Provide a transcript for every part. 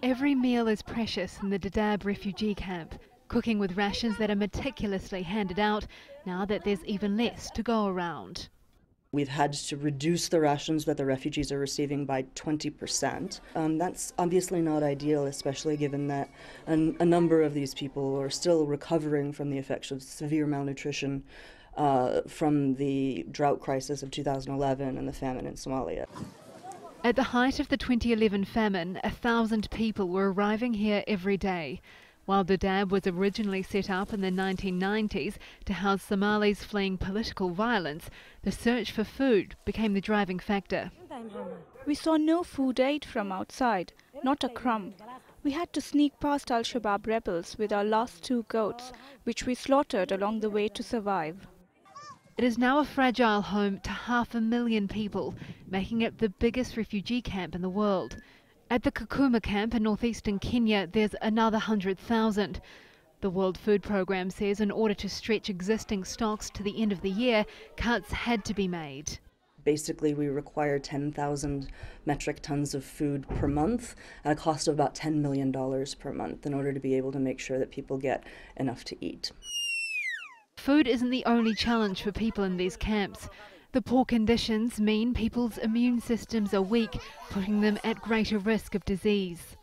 Every meal is precious in the Dadaab refugee camp, cooking with rations that are meticulously handed out now that there's even less to go around. We've had to reduce the rations that the refugees are receiving by 20%. That's obviously not ideal, especially given that a number of these people are still recovering from the effects of severe malnutrition from the drought crisis of 2011 and the famine in Somalia. At the height of the 2011 famine, 1,000 people were arriving here every day. While Dadaab was originally set up in the 1990s to house Somalis fleeing political violence, the search for food became the driving factor. We saw no food aid from outside, not a crumb. We had to sneak past Al-Shabaab rebels with our last 2 goats, which we slaughtered along the way to survive. It is now a fragile home to 500,000 people, making it the biggest refugee camp in the world. At the Kakuma camp in northeastern Kenya, there's another 100,000. The World Food Programme says in order to stretch existing stocks to the end of the year, cuts had to be made. Basically, we require 10,000 metric tons of food per month at a cost of about $10 million per month in order to be able to make sure that people get enough to eat. Food isn't the only challenge for people in these camps. The poor conditions mean people's immune systems are weak, putting them at greater risk of disease.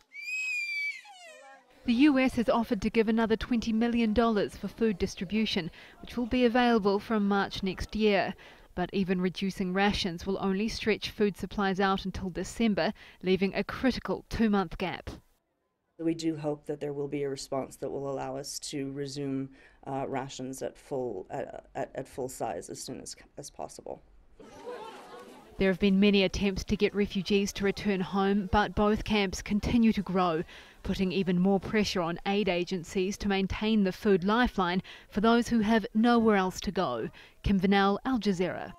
The US has offered to give another $20 million for food distribution, which will be available from March next year. But even reducing rations will only stretch food supplies out until December, leaving a critical 2-month gap. We do hope that there will be a response that will allow us to resume rations at full size as soon as possible. There have been many attempts to get refugees to return home, but both camps continue to grow, putting even more pressure on aid agencies to maintain the food lifeline for those who have nowhere else to go. Vinnell, Al Jazeera.